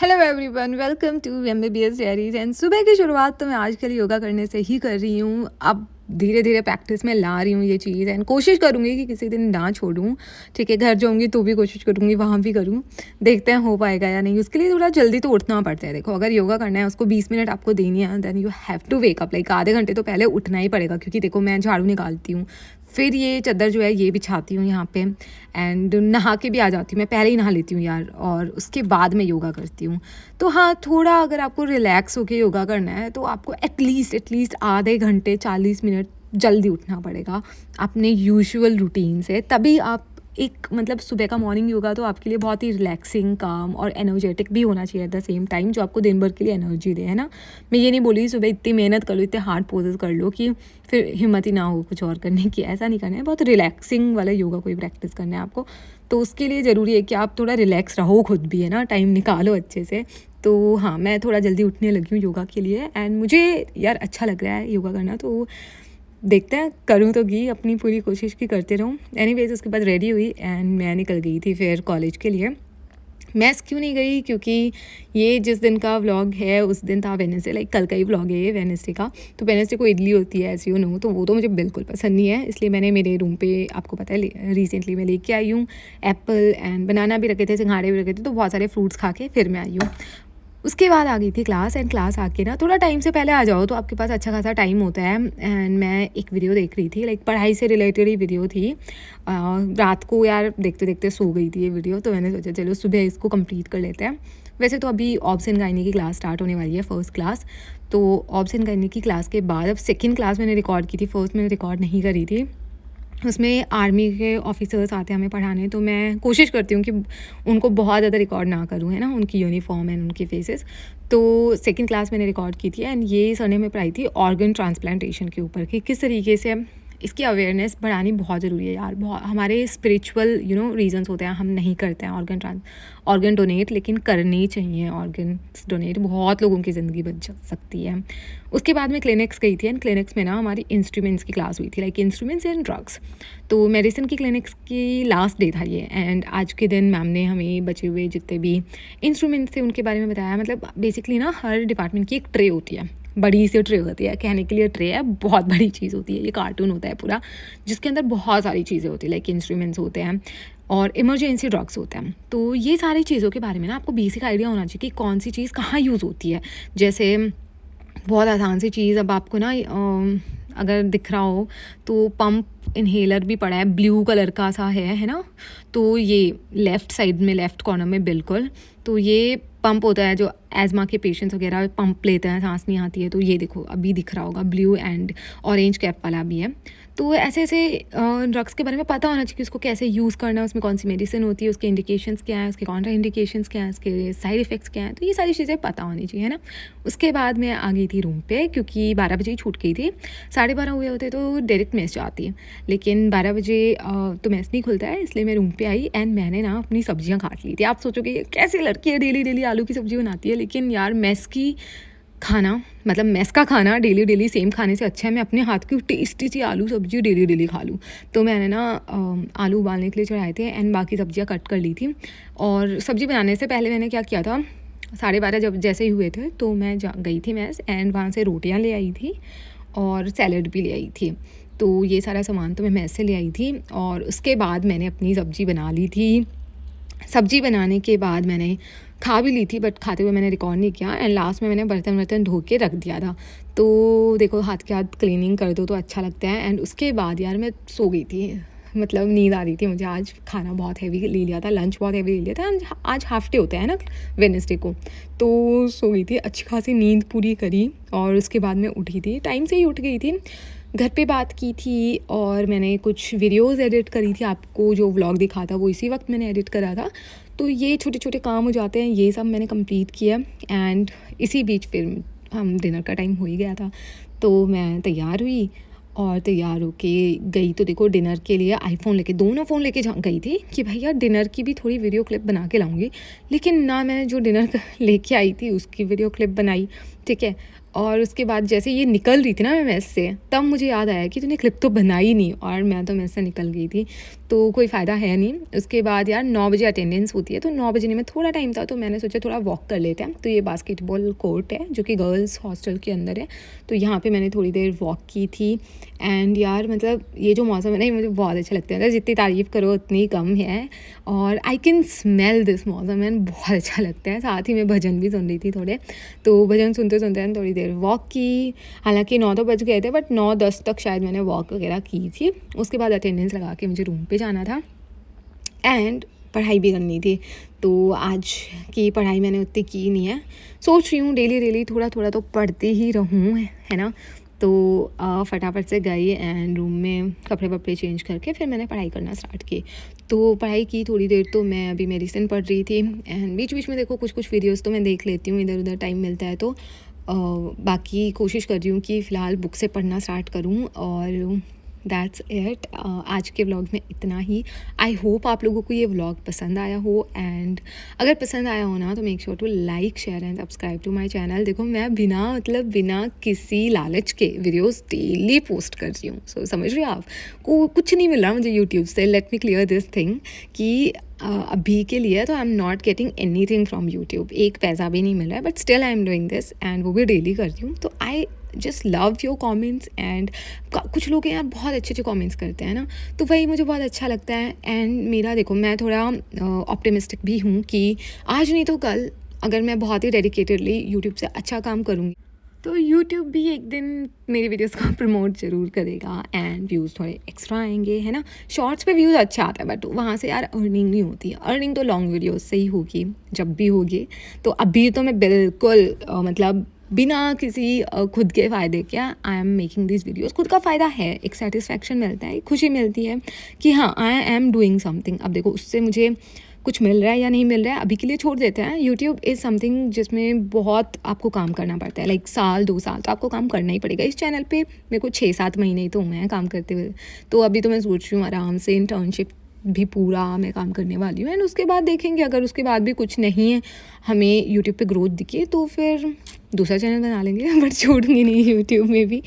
Hello everyone, welcome to MBBS diaries. And सुबह की शुरुआत तो मैं आजकल योगा करने से ही कर रही हूँ। अब धीरे धीरे प्रैक्टिस में ला रही हूँ ये चीज़, एंड कोशिश करूँगी कि किसी दिन ना छोड़ूँ। ठीक है, घर जाऊँगी तो भी कोशिश करूँगी वहाँ भी करूँ। देखते हैं हो पाएगा या नहीं। उसके लिए थोड़ा जल्दी तो उठना पड़ता है। देखो, अगर योगा करना है उसको 20 मिनट आपको देनी है, then you have to wake up. Like आधे घंटे तो पहले उठना ही पड़ेगा, क्योंकि देखो मैं झाड़ू निकालती हूँ, फिर ये चादर जो है ये बिछाती हूँ यहाँ पे, एंड नहा के भी आ जाती हूँ। मैं पहले ही नहा लेती हूँ यार, और उसके बाद मैं योगा करती हूँ। तो हाँ, थोड़ा अगर आपको रिलैक्स होकर योगा करना है तो आपको एटलीस्ट आधे घंटे 40 मिनट जल्दी उठना पड़ेगा अपने यूजुअल रूटीन से। तभी आप एक मतलब सुबह का मॉर्निंग योगा तो आपके लिए बहुत ही रिलैक्सिंग, काम और एनर्जेटिक भी होना चाहिए एट द सेम टाइम, जो आपको दिन भर के लिए एनर्जी दे, है ना। मैं ये नहीं बोली सुबह इतनी मेहनत कर लो, इतने हार्ड पोजेस कर लो कि फिर हिम्मत ही ना हो कुछ और करने की। ऐसा नहीं करना है, बहुत रिलैक्सिंग वाला योगा कोई प्रैक्टिस करना है आपको। तो उसके लिए ज़रूरी है कि आप थोड़ा रिलैक्स रहो खुद भी, है ना, टाइम निकालो अच्छे से। तो हाँ, मैं थोड़ा जल्दी उठने लगी हूँ योगा के लिए, एंड मुझे यार अच्छा लग रहा है योगा करना। तो देखते हैं, करूँ तो की अपनी पूरी कोशिश की करते रहूँ। एनीवेज, उसके बाद रेडी हुई एंड मैं निकल गई थी फिर कॉलेज के लिए। मैस क्यों नहीं गई, क्योंकि ये जिस दिन का व्लॉग है उस दिन था वेडनेसडे। लाइक कल का ही व्लॉग है ये वेडनेसडे का। तो वेडनेसडे को इडली होती है, एज यू नो, तो वो तो मुझे बिल्कुल पसंद नहीं है। इसलिए मैंने मेरे रूम पे, आपको पता है, रिसेंटली मैं लेके आई हूँ एप्पल एंड बनाना भी रखे थे, सिंघाड़े भी रखे थे। तो बहुत सारे फ्रूट्स खा के फिर मैं आई हूँ। उसके बाद आ गई थी क्लास, एंड क्लास आके ना थोड़ा टाइम से पहले आ जाओ तो आपके पास अच्छा खासा टाइम होता है। एंड मैं एक वीडियो देख रही थी, लाइक पढ़ाई से रिलेटेड ही वीडियो थी। रात को यार देखते देखते सो गई थी ये वीडियो, तो मैंने सोचा चलो सुबह इसको कंप्लीट कर लेते हैं। वैसे तो अभी ऑब्स एंड गायनी की क्लास स्टार्ट होने वाली है, फर्स्ट क्लास। तो ऑब्स एंड गायनी की क्लास के बाद अब सेकेंड क्लास मैंने रिकॉर्ड की थी, फर्स्ट मैंने रिकॉर्ड नहीं करी थी। उसमें आर्मी के ऑफिसर्स आते हैं हमें पढ़ाने, तो मैं कोशिश करती हूँ कि उनको बहुत ज़्यादा रिकॉर्ड ना करूँ, है ना, उनकी यूनिफॉर्म एंड उनके फेसेस। तो सेकंड क्लास मैंने रिकॉर्ड की थी, एंड ये सर ने हमें पढ़ाई थी ऑर्गन ट्रांसप्लांटेशन के ऊपर कि किस तरीके से इसकी अवेयरनेस बढ़ानी बहुत ज़रूरी है यार। बहुत हमारे स्पिरिचुअल रीजंस होते हैं, हम नहीं करते हैं ऑर्गन डोनेट, लेकिन करनी चाहिए ऑर्गन डोनेट। बहुत लोगों की ज़िंदगी बच सकती है। उसके बाद मैं क्लिनिक्स गई थी, एंड क्लिनिक्स में ना हमारी इंस्ट्रूमेंट्स की क्लास हुई थी, लाइक इंस्ट्रूमेंट्स एंड ड्रग्स। तो मेडिसिन की क्लिनिक्स की लास्ट डे था ये, एंड आज के दिन मैम ने हमें बचे हुए जितने भी इंस्ट्रूमेंट्स थे उनके बारे में बताया। मतलब बेसिकली ना हर डिपार्टमेंट की एक ट्रे होती है, बड़ी सी ट्रे होती है, कहने के लिए ट्रे है, बहुत बड़ी चीज़ होती है। ये कार्टून होता है पूरा, जिसके अंदर बहुत सारी चीज़ें होती है, लाइक इंस्ट्रूमेंट्स होते हैं और इमरजेंसी ड्रग्स होते हैं। तो ये सारी चीज़ों के बारे में ना आपको बेसिक आइडिया होना चाहिए कि कौन सी चीज़ कहाँ यूज़ होती है। जैसे बहुत आसान सी चीज़, अब आपको ना अगर दिख रहा हो तो पंप इन्हेलर भी पड़ा है, ब्लू कलर का सा है ना। तो ये लेफ़्ट साइड में, लेफ़्ट कॉर्नर में बिल्कुल, तो ये पंप होता है जो एज़मा के पेशेंट्स वगैरह पंप लेते हैं, सांस नहीं आती है। तो ये देखो अभी दिख रहा होगा, ब्लू एंड ऑरेंज कैप वाला भी है। तो ऐसे ऐसे ड्रग्स के बारे में पता होना चाहिए कि उसको कैसे यूज़ करना है, उसमें कौन सी मेडिसिन होती है, उसके इंडिकेशंस क्या है, उसके कॉन्ट्रा इंडिकेशंस क्या है, उसके साइड इफ़ेक्ट्स क्या हैं। तो ये सारी चीज़ें पता होनी चाहिए, है ना। उसके बाद मैं आ गई थी रूम पे, क्योंकि 12 बजे ही छूट गई थी। 12:30 हुए होते तो डायरेक्ट मेस जाती है, लेकिन 12 बजे तो मेस नहीं खुलता है। इसलिए मैं रूम पे आई, एंड मैंने ना अपनी सब्जियां काट ली थी। आप सोचोगे कैसी लड़की है डेली डेली आलू की सब्जी बनाती है, लेकिन यार मेस की खाना, मतलब मेस का खाना डेली डेली सेम खाने से अच्छा है मैं अपने हाथ की टेस्टी सी आलू सब्जी डेली डेली खा लूँ। तो मैंने ना आलू उबालने के लिए चढ़ाए थे, एंड बाकी सब्जियां कट कर ली थी। और सब्जी बनाने से पहले मैंने क्या किया था, 12:30 जब जैसे ही हुए थे तो मैं गई थी मेस, एंड वहाँ से रोटियाँ ले आई थी और सैलड भी ले आई थी। तो ये सारा सामान तो मैं मेस से ले आई थी, और उसके बाद मैंने अपनी सब्ज़ी बना ली थी। सब्ज़ी बनाने के बाद मैंने खा भी ली थी, बट खाते हुए मैंने रिकॉर्ड नहीं किया। एंड लास्ट में मैंने बर्तन धो के रख दिया था। तो देखो, हाथ के हाथ क्लीनिंग कर दो तो अच्छा लगता है। एंड उसके बाद यार मैं सो गई थी, मतलब नींद आ रही थी मुझे। आज खाना बहुत हैवी ले लिया था, लंच बहुत हैवी ले लिया था। आज हाफ डे होता है ना वेडनेसडे को, तो सो गई थी, अच्छी खासी नींद पूरी करी, और उसके बाद मैं उठी थी, टाइम से ही उठ गई थी। घर पे बात की थी, और मैंने कुछ वीडियोस एडिट करी थी। आपको जो व्लॉग दिखा था वो इसी वक्त मैंने एडिट करा था। तो ये छोटे छोटे काम हो जाते हैं, ये सब मैंने कंप्लीट किया। एंड इसी बीच फिर हम डिनर का टाइम हो ही गया था, तो मैं तैयार हुई, और तैयार होके गई। तो देखो, डिनर के लिए आईफोन लेके, दोनों फ़ोन लेके गई थी कि भैया डिनर की भी थोड़ी वीडियो क्लिप बना के लाऊंगी। लेकिन ना मैंने जो डिनर लेके आई थी उसकी वीडियो क्लिप बनाई, ठीक है, और उसके बाद जैसे ये निकल रही थी ना मैं मेस से, तब मुझे याद आया कि तूने क्लिप तो बनाई नहीं, और मैं तो मेस से निकल गई थी, तो कोई फ़ायदा है नहीं। उसके बाद यार 9 बजे अटेंडेंस होती है, तो 9 बजने में थोड़ा टाइम था, तो मैंने सोचा थोड़ा वॉक कर लेते हैं। तो ये बास्केटबॉल कोर्ट है जो कि गर्ल्स हॉस्टल के अंदर है, तो यहाँ पे मैंने थोड़ी देर वॉक की थी। एंड यार मतलब ये जो मौसम है ना, ये मुझे बहुत अच्छा लगता है, मतलब जितनी तारीफ़ करो उतनी कम है। और आई कैन स्मेल दिस मौसम, एंड बहुत अच्छा लगता है। साथ ही मैं भजन भी सुन रही थी थोड़े, तो भजन सुनते सुनते थोड़ी देर वॉक की। हालांकि 9 तो बज गए थे, बट 9-10 तक शायद मैंने वॉक वगैरह की थी। उसके बाद अटेंडेंस लगा के मुझे रूम पे जाना था, एंड पढ़ाई भी करनी थी। तो आज की पढ़ाई मैंने उतनी की नहीं है, सोच रही हूँ डेली थोड़ा थोड़ा तो पढ़ते ही रहूँ, है ना। तो फटाफट से गई एंड रूम में कपड़े वपड़े चेंज करके फिर मैंने पढ़ाई करना स्टार्ट की। तो पढ़ाई की थोड़ी देर, तो मैं अभी मेडिसिन पढ़ रही थी, एंड बीच बीच में देखो कुछ वीडियोस तो मैं देख लेती हूँ, इधर उधर टाइम मिलता है तो। बाकी कोशिश कर रही हूँ कि फ़िलहाल बुक से पढ़ना स्टार्ट करूँ, और दैट्स इट। आज के व्लॉग में इतना ही। आई होप आप लोगों को ये व्लॉग पसंद आया हो, एंड अगर पसंद आया हो ना तो make sure to like share and subscribe to my channel. देखो मैं बिना किसी लालच के वीडियोस डेली पोस्ट कर रही हूँ, सो समझ रहे हो आप, को कुछ नहीं मिल रहा मुझे यूट्यूब से। Let me clear this thing कि अभी के लिए तो I am not getting any thing from YouTube, एक पैसा भी नहीं मिल रहा है, but still I am doing this, and वो भी डेली करती हूँ। तो I just love your comments, and कुछ लोग हैं यार बहुत अच्छे अच्छे कॉमेंट्स करते हैं ना, तो वही मुझे बहुत अच्छा लगता है। एंड मेरा देखो, मैं थोड़ा ऑप्टिमिस्टिक भी हूँ कि आज नहीं तो कल अगर मैं बहुत ही डेडिकेटेडली यूट्यूब से अच्छा काम करूँगी तो यूट्यूब भी एक दिन मेरी वीडियोस को प्रमोट ज़रूर करेगा, एंड व्यूज़ थोड़े एक्स्ट्रा आएंगे, है ना। शॉर्ट्स पे व्यूज़ अच्छा आता है, बट वहाँ से यार अर्निंग नहीं होती है। अर्निंग तो लॉन्ग वीडियोस से ही होगी, जब भी होगी। तो अभी तो मैं बिल्कुल मतलब बिना किसी खुद के फ़ायदे के I am making this videos. खुद का फ़ायदा है, एक सेटिस्फैक्शन मिलता है, एक खुशी मिलती है कि हाँ आई एम डूइंग समथिंग। अब देखो उससे मुझे कुछ मिल रहा है या नहीं मिल रहा है अभी के लिए छोड़ देते हैं। यूट्यूब इज़ समथिंग जिसमें बहुत आपको काम करना पड़ता है, लाइक 1-2 साल तो आपको काम करना ही पड़ेगा। इस चैनल पे मेरे को 6-7 महीने ही तो हुए हैं काम करते हुए, तो अभी तो मैं सोच रही हूँ आराम से इंटर्नशिप भी पूरा मैं काम करने वाली हूँ, एंड उसके बाद देखेंगे। अगर उसके बाद भी कुछ नहीं है, हमें यूट्यूब पे ग्रोथ दिखे, तो फिर दूसरा चैनल बना लेंगे, बट छोड़ूंगी नहीं यूट्यूब में भी।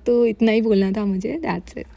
तो इतना ही बोलना था मुझे, दैट्स इट।